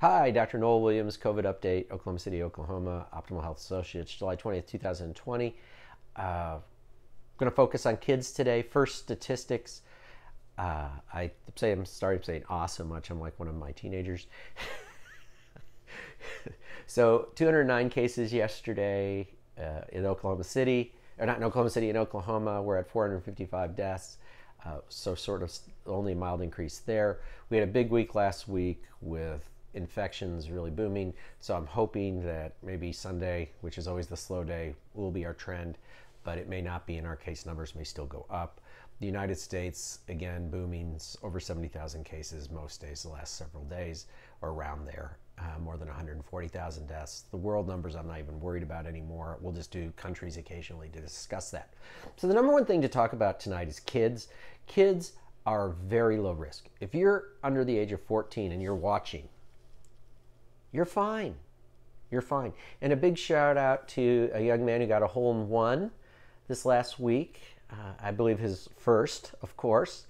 Hi, Dr. Noel Williams, COVID update, Oklahoma City, Oklahoma, Optimal Health Associates, July 20th, 2020. Going to focus on kids today. First, statistics. I'm sorry I'm saying so much. I'm like one of my teenagers. So, 209 cases yesterday in Oklahoma City, or not in Oklahoma City, in Oklahoma. We're at 455 deaths. So, sort of only a mild increase there. We had a big week last week with infections really booming. So I'm hoping that maybe Sunday, which is always the slow day, will be our trend, but it may not be, and our case numbers may still go up. The United States, again, booming, over 70,000 cases most days the last several days, or around there. More than 140,000 deaths. The world numbers I'm not even worried about anymore. We'll just do countries occasionally to discuss that. So the number one thing to talk about tonight is kids. Kids are very low risk. If you're under the age of 14 and you're watching, you're fine. You're fine. And a big shout out to a young man who got a hole in one this last week. I believe his first, of course.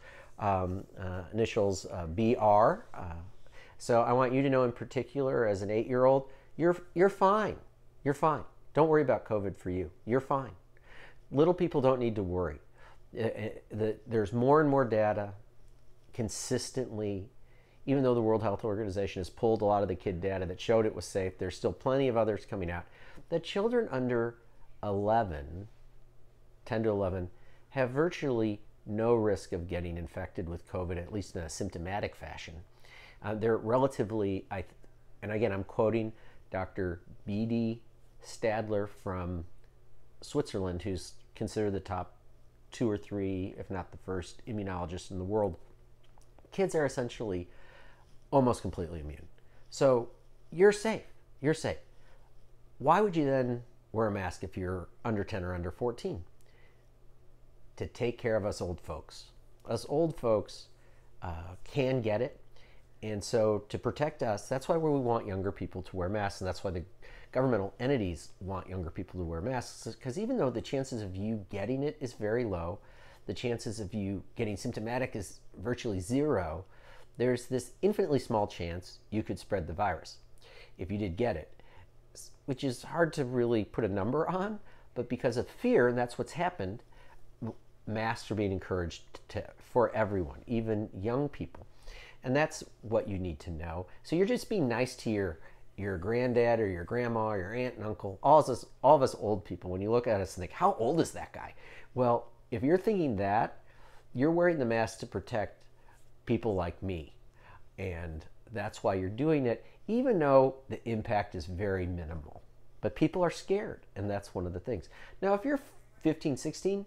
Initials BR. So I want you to know in particular, as an 8-year-old, you're fine. You're fine. Don't worry about COVID for you. You're fine. Little people don't need to worry. There's more and more data consistently. Even though the World Health Organization has pulled a lot of the kid data that showed it was safe, there's still plenty of others coming out. The children under 11, 10 to 11, have virtually no risk of getting infected with COVID, at least in a symptomatic fashion. They're relatively, and again, I'm quoting Dr. B.D. Stadler from Switzerland, who's considered the top 2 or 3, if not the first, immunologist in the world. Kids are essentially almost completely immune. So you're safe. You're safe. Why would you then wear a mask if you're under 10 or under 14? To take care of us old folks. Us old folks can get it. And so to protect us, that's why we want younger people to wear masks. And that's why the governmental entities want younger people to wear masks. Because even though the chances of you getting it is very low, the chances of you getting symptomatic is virtually zero, there's this infinitely small chance you could spread the virus if you did get it, which is hard to really put a number on, but because of fear, and that's what's happened, masks are being encouraged for everyone, even young people. And that's what you need to know. So you're just being nice to your granddad or your grandma or your aunt and uncle, all of us old people. When you look at us and think, how old is that guy? Well, if you're thinking that, you're wearing the mask to protect people like me. And that's why you're doing it, even though the impact is very minimal. But people are scared, and that's one of the things. Now, if you're 15, 16,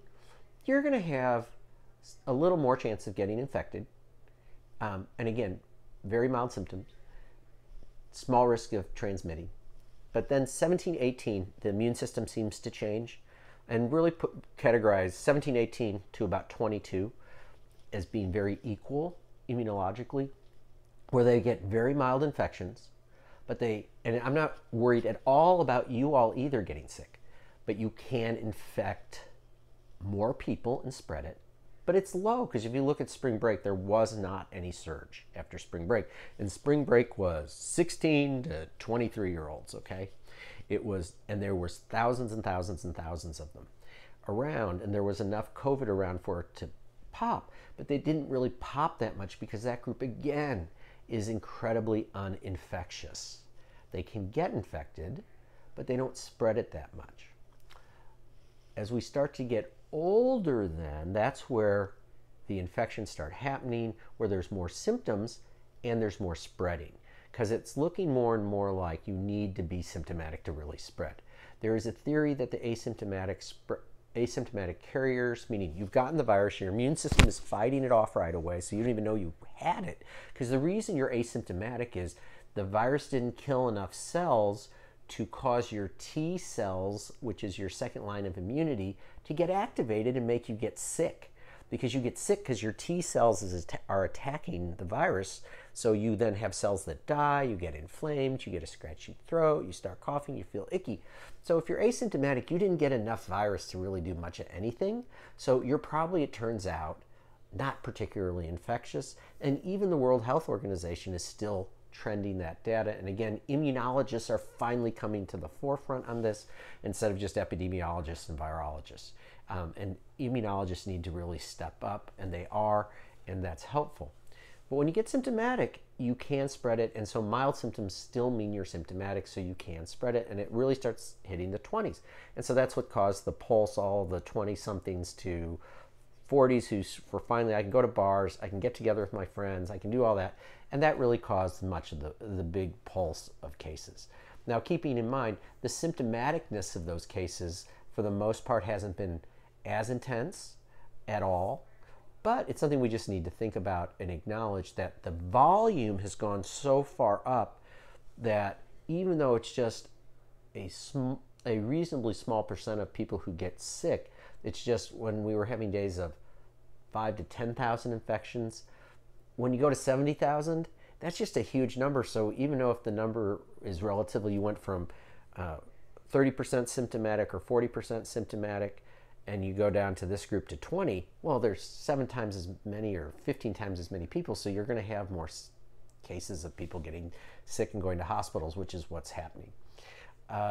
you're going to have a little more chance of getting infected. And again, very mild symptoms, small risk of transmitting. But then 17, 18, the immune system seems to change and really categorize 17, 18 to about 22 as being very equal immunologically, where they get very mild infections, and I'm not worried at all about you all either getting sick, but you can infect more people and spread it. But it's low, because if you look at spring break, there was not any surge after spring break. And spring break was 16 to 23-year-olds, okay? And there was thousands and thousands and thousands of them around, and there was enough COVID around for it to pop. But they didn't really pop that much because that group, again, is incredibly uninfectious. They can get infected, but they don't spread it that much. As we start to get older, then that's where the infections start happening, where there's more symptoms and there's more spreading, because it's looking more and more like you need to be symptomatic to really spread. There is a theory that the asymptomatic carriers, meaning you've gotten the virus, your immune system is fighting it off right away, so you don't even know you had it. Because the reason you're asymptomatic is the virus didn't kill enough cells to cause your T cells, which is your second line of immunity, to get activated and make you get sick. Because you get sick because your T cells are attacking the virus, so you then have cells that die, you get inflamed, you get a scratchy throat, you start coughing, you feel icky. So if you're asymptomatic, you didn't get enough virus to really do much of anything, so you're probably, it turns out, not particularly infectious, and even the World Health Organization is still trending that data. And again, immunologists are finally coming to the forefront on this instead of just epidemiologists and virologists. And immunologists need to really step up, and they are, and that's helpful. But when you get symptomatic, you can spread it, and so mild symptoms still mean you're symptomatic, so you can spread it, and it really starts hitting the 20s. And so that's what caused the pulse, all the 20-somethings to 40s who were finally, I can go to bars, I can get together with my friends, I can do all that, and that really caused much of the big pulse of cases. Now, keeping in mind, the symptomaticness of those cases, for the most part, hasn't been as intense at all. But it's something we just need to think about and acknowledge that the volume has gone so far up that even though it's just a reasonably small percent of people who get sick, it's just when we were having days of 5,000 to 10,000 infections, when you go to 70,000, that's just a huge number. So even though if the number is relatively, you went from 30% symptomatic or 40% symptomatic, and you go down to this group to 20, well, there's 7 times as many or 15 times as many people, so you're going to have more cases of people getting sick and going to hospitals, which is what's happening.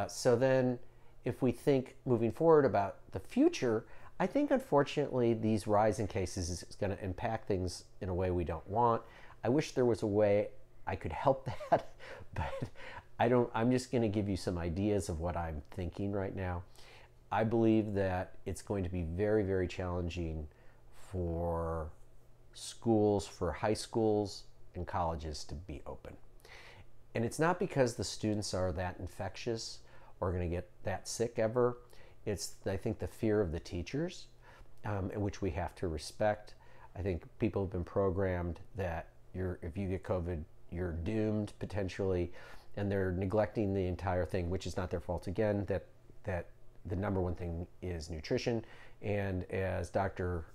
So then if we think moving forward about the future, I think unfortunately these rise in cases is going to impact things in a way we don't want. I wish there was a way I could help that, but I'm just going to give you some ideas of what I'm thinking right now. I believe that it's going to be very, very challenging for schools, for high schools and colleges to be open. And it's not because the students are that infectious or going to get that sick ever. It's, I think, the fear of the teachers, in which we have to respect. I think people have been programmed that if you get COVID, you're doomed potentially, and they're neglecting the entire thing, which is not their fault. Again, that the number one thing is nutrition. And as Dr.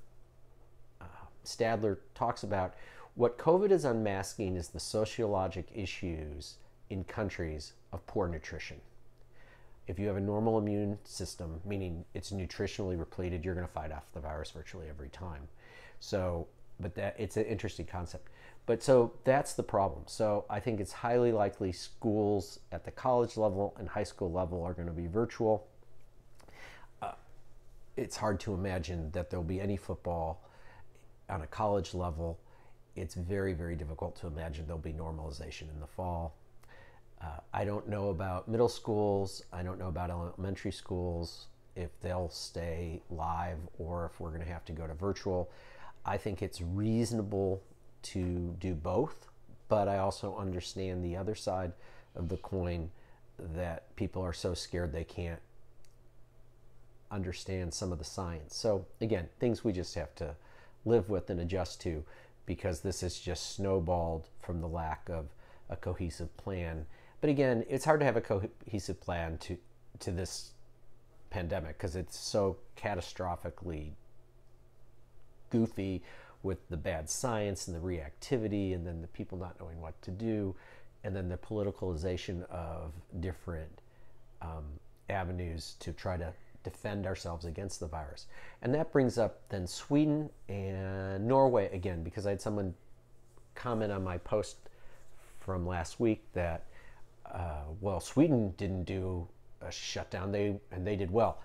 Stadler talks about, what COVID is unmasking is the sociologic issues in countries of poor nutrition. If you have a normal immune system, meaning it's nutritionally repleted, you're going to fight off the virus virtually every time. So, but it's an interesting concept. But so that's the problem. So I think it's highly likely schools at the college level and high school level are going to be virtual. It's hard to imagine that there'll be any football on a college level. It's very, very difficult to imagine there'll be normalization in the fall. I don't know about middle schools. I don't know about elementary schools, if they'll stay live or if we're going to have to go to virtual. I think it's reasonable to do both, but I also understand the other side of the coin, that people are so scared they can't understand some of the science. So again, things we just have to live with and adjust to, because this is just snowballed from the lack of a cohesive plan. But again, it's hard to have a cohesive plan to this pandemic because it's so catastrophically goofy with the bad science and the reactivity, and then the people not knowing what to do, and then the politicalization of different avenues to try to defend ourselves against the virus. And that brings up then Sweden and Norway again, because I had someone comment on my post from last week that, well, Sweden didn't do a shutdown, and they did well.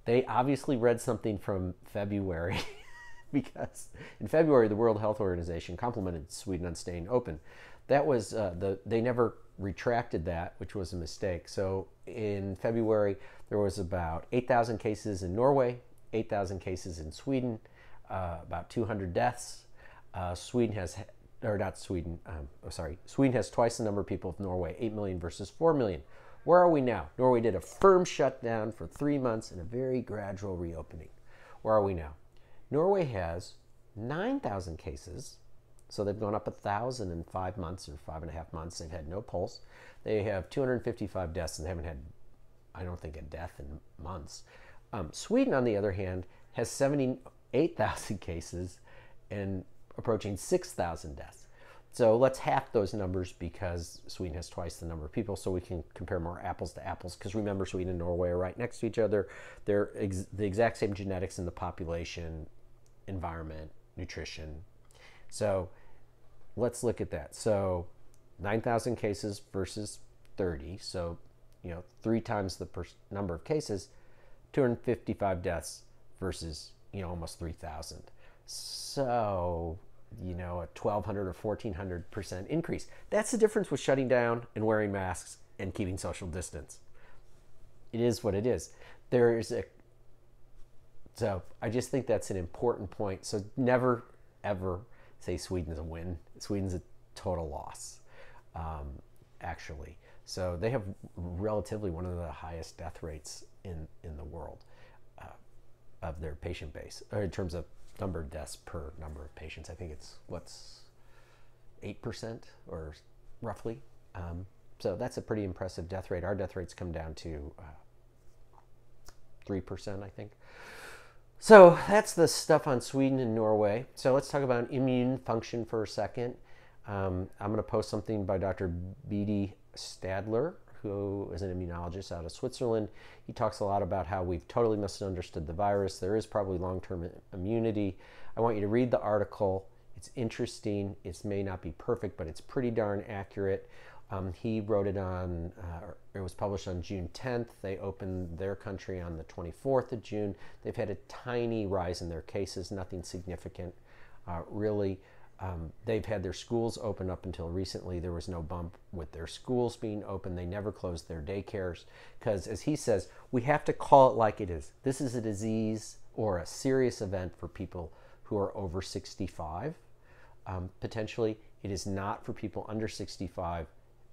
They obviously read something from February because in February, the World Health Organization complimented Sweden on staying open. That was, they never retracted that, which was a mistake. So in February, there was about 8,000 cases in Norway, 8,000 cases in Sweden, about 200 deaths. Sweden has twice the number of people of Norway, 8 million versus 4 million. Where are we now? Norway did a firm shutdown for 3 months and a very gradual reopening. Where are we now? Norway has 9,000 cases, so they've gone up 1,000 in 5 months or 5.5 months. They've had no pulse. They have 255 deaths and they haven't had, I don't think, a death in months. Sweden, on the other hand, has 78,000 cases and approaching 6,000 deaths. So let's half those numbers because Sweden has twice the number of people, so we can compare more apples to apples. Because remember, Sweden and Norway are right next to each other. They're the exact same genetics in the population, environment, nutrition. So let's look at that. So 9,000 cases versus 30, so 3 times the number of cases, 255 deaths versus almost 3,000. So a 1,200 or 1,400% increase. That's the difference with shutting down and wearing masks and keeping social distance. It is what it is. So I just think that's an important point. So never, ever say Sweden's a win. Sweden's a total loss, actually. So they have relatively one of the highest death rates in the world of their patient base, or in terms of number of deaths per number of patients. I think it's 8% or roughly. So that's a pretty impressive death rate. Our death rates come down to 3%, I think. So that's the stuff on Sweden and Norway. So let's talk about immune function for a second. I'm going to post something by Dr. B.D. Stadler, who is an immunologist out of Switzerland. He talks a lot about how we've totally misunderstood the virus. There is probably long-term immunity. I want you to read the article. It's interesting. It may not be perfect, but it's pretty darn accurate. He wrote it on, it was published on June 10th. They opened their country on the 24th of June. They've had a tiny rise in their cases, nothing significant, really. They've had their schools open up until recently. There was no bump with their schools being open. They never closed their daycares because, as he says, we have to call it like it is. This is a disease or a serious event for people who are over 65, potentially. It is not for people under 65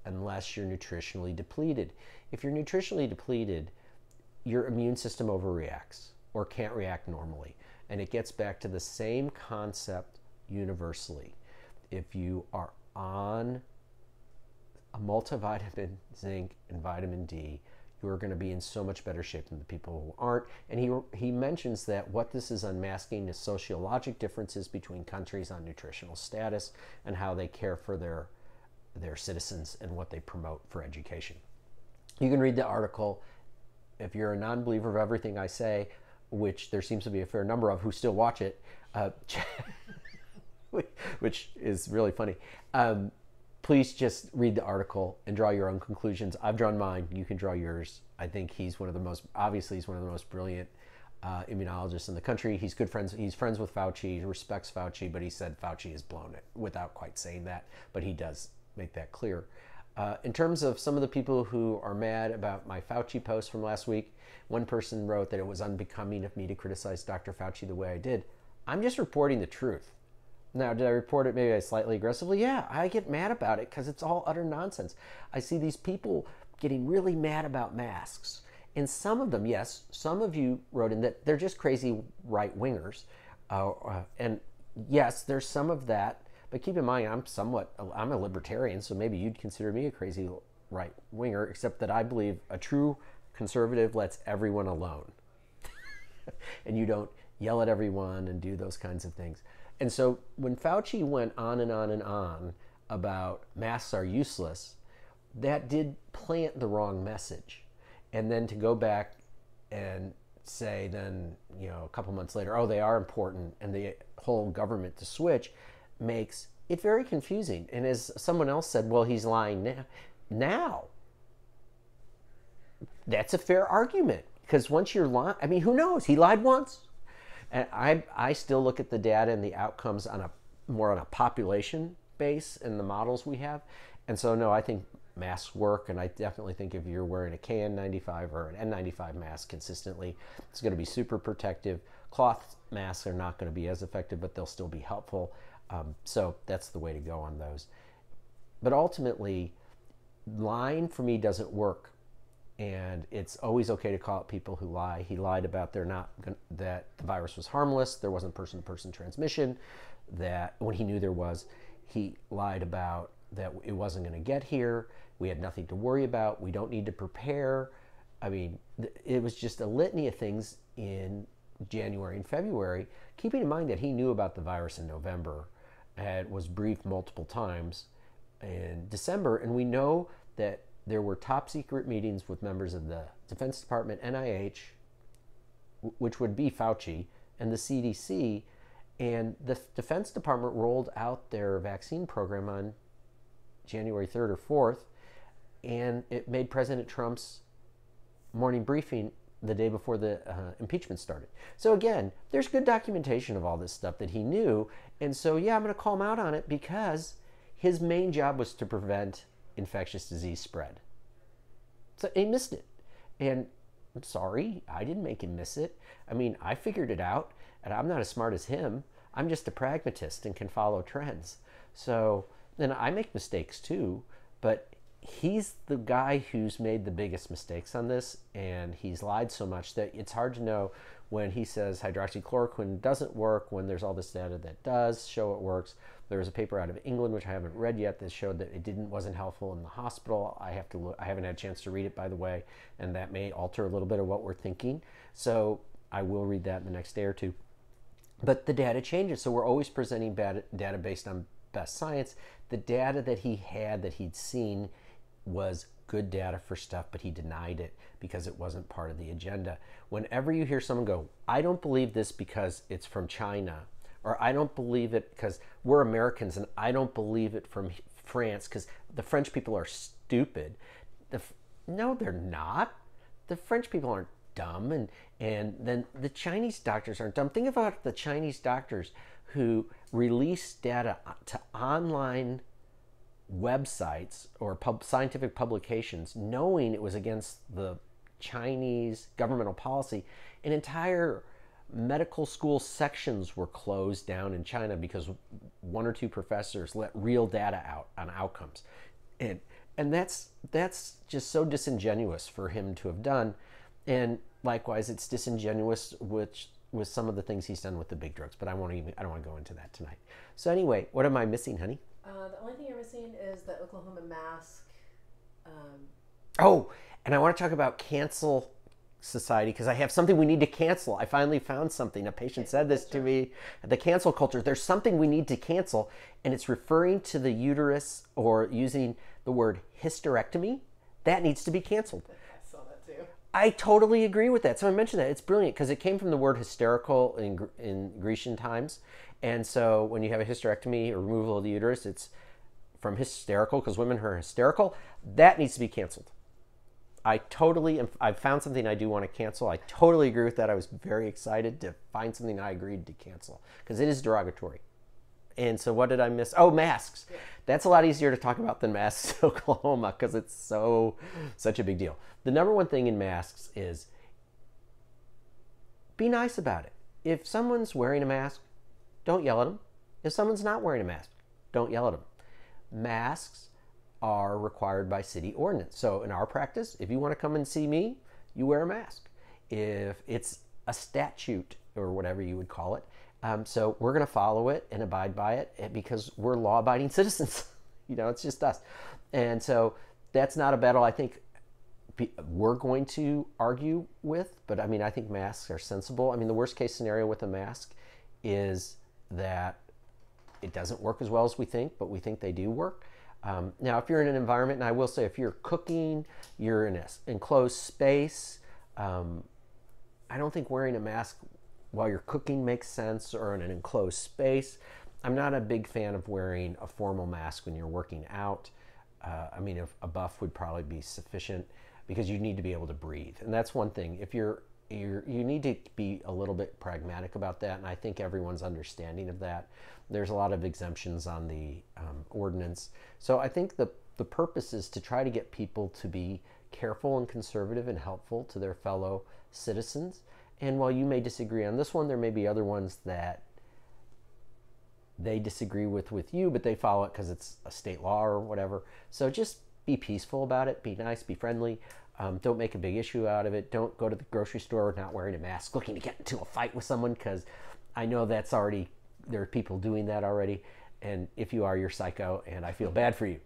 unless you're nutritionally depleted. If you're nutritionally depleted, your immune system overreacts or can't react normally. And it gets back to the same concept universally. If you are on a multivitamin, zinc, and vitamin D, you are going to be in so much better shape than the people who aren't. And he mentions that what this is unmasking is sociologic differences between countries on nutritional status and how they care for their citizens and what they promote for education. You can read the article. If you're a non-believer of everything I say, which there seems to be a fair number of who still watch it, which is really funny, please just read the article and draw your own conclusions. I've drawn mine. You can draw yours. I think he's one of the most brilliant immunologists in the country. He's friends with Fauci. He respects Fauci, but he said Fauci has blown it without quite saying that, but he does make that clear. In terms of some of the people who are mad about my Fauci post from last week, one person wrote that it was unbecoming of me to criticize Dr. Fauci the way I did. I'm just reporting the truth. Now, did I report it maybe slightly aggressively? Yeah, I get mad about it because it's all utter nonsense. I see these people getting really mad about masks. And some of them, yes, some of you wrote in that they're just crazy right-wingers. And yes, there's some of that. But keep in mind, I'm a libertarian, so maybe you'd consider me a crazy right-winger, except that I believe a true conservative lets everyone alone. And you don't yell at everyone and do those kinds of things. And so when Fauci went on and on and on about masks are useless, that did plant the wrong message. And then to go back and say then, a couple months later, oh, they are important, and the whole government to switch, makes it very confusing. And as someone else said, well, he's lying now. That's a fair argument, because once you're lying, I mean, who knows? He lied once. And I still look at the data and the outcomes more on a population base in the models we have. And so, no, I think masks work, and I definitely think if you're wearing a KN95 or an N95 mask consistently, it's going to be super protective. Cloth masks are not going to be as effective, but they'll still be helpful. So that's the way to go on those. But ultimately, lying for me doesn't work. And it's always okay to call out people who lie. He lied about that the virus was harmless, there wasn't person-to-person transmission, that when he knew there was, he lied about that it wasn't going to get here, we had nothing to worry about, we don't need to prepare. I mean, it was just a litany of things in January and February, keeping in mind that he knew about the virus in November and was briefed multiple times in December, and we know that there were top secret meetings with members of the Defense Department, NIH, which would be Fauci, and the CDC, and the Defense Department rolled out their vaccine program on January 3rd or 4th, and it made President Trump's morning briefing the day before the impeachment started. So again, there's good documentation of all this stuff that he knew, and so yeah, I'm going to call him out on it because his main job was to prevent infectious disease spread. So he missed it, and I'm sorry, I didn't make him miss it. I mean, I figured it out, and I'm not as smart as him. I'm just a pragmatist and can follow trends. So then I make mistakes too, but he's the guy who's made the biggest mistakes on this, and he's lied so much that it's hard to know when he says hydroxychloroquine doesn't work when there's all this data that does show it works. There was a paper out of England, which I haven't read yet, that showed that it wasn't helpful in the hospital. I haven't had a chance to read it, by the way, and that may alter a little bit of what we're thinking. So I will read that in the next day or two. But the data changes, so we're always presenting data based on best science. The data that he had, that he'd seen, was good data for stuff, but he denied it because it wasn't part of the agenda. Whenever you hear someone go, I don't believe this because it's from China, or I don't believe it because we're Americans, and I don't believe it from France because the French people are stupid. No, they're not. The French people aren't dumb, and then the Chinese doctors aren't dumb. Think about the Chinese doctors who release data to online websites or scientific publications knowing it was against the Chinese governmental policy, and entire medical school sections were closed down in China because one or two professors let real data out on outcomes. And that's just so disingenuous for him to have done. And likewise, it's disingenuous with some of the things he's done with the big drugs, but I don't want to go into that tonight. So anyway, what am I missing, honey? The only thing you're missing is the Oklahoma mask. Oh, and I want to talk about cancel society because I have something we need to cancel. I finally found something. A patient said this to me. The cancel culture. There's something we need to cancel, and it's referring to the uterus or using the word hysterectomy. That needs to be canceled. I saw that too. I totally agree with that. So I mentioned that. It's brilliant because it came from the word hysterical in Grecian times. And so when you have a hysterectomy or removal of the uterus, it's from hysterical because women are hysterical. That needs to be canceled. I've found something I do want to cancel. I totally agree with that. I was very excited to find something I agreed to cancel because it is derogatory. And so what did I miss? Oh, masks. Yeah. That's a lot easier to talk about than masks in Oklahoma because it's such a big deal. The number one thing in masks is be nice about it. If someone's wearing a mask, don't yell at them. If someone's not wearing a mask, don't yell at them. Masks are required by city ordinance. So in our practice, if you want to come and see me, you wear a mask. If it's a statute or whatever you would call it, so we're going to follow it and abide by it because we're law-abiding citizens. It's just us. And so that's not a battle I think we're going to argue with, but I think masks are sensible. The worst case scenario with a mask is that it doesn't work as well as we think, but we think they do work. Now, if you're in an environment, and I will say if you're cooking, you're in an enclosed space, I don't think wearing a mask while you're cooking makes sense, or in an enclosed space. I'm not a big fan of wearing a formal mask when you're working out. A buff would probably be sufficient because you need to be able to breathe. And that's one thing. If you need to be a little bit pragmatic about that, and I think everyone's understanding of that. There's a lot of exemptions on the ordinance. So I think the purpose is to try to get people to be careful and conservative and helpful to their fellow citizens. And while you may disagree on this one, there may be other ones that they disagree with you, but they follow it because it's a state law or whatever. So just be peaceful about it, be nice, be friendly. Don't make a big issue out of it. Don't go to the grocery store not wearing a mask, looking to get into a fight with someone, because I know there are people doing that already. And if you are, you're psycho, and I feel bad for you.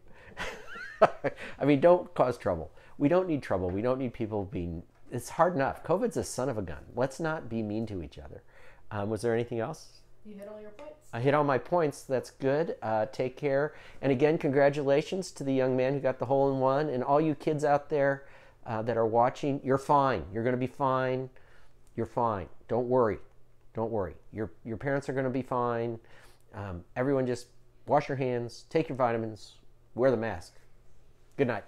Don't cause trouble. We don't need trouble. We don't need people being... It's hard enough. COVID's a son of a gun. Let's not be mean to each other. Was there anything else? You hit all your points. I hit all my points. That's good. Take care. And again, congratulations to the young man who got the hole-in-one. And all you kids out there that are watching, you're fine. You're going to be fine. You're fine. Don't worry. Don't worry. Your parents are going to be fine. Everyone just wash your hands, take your vitamins, wear the mask. Good night.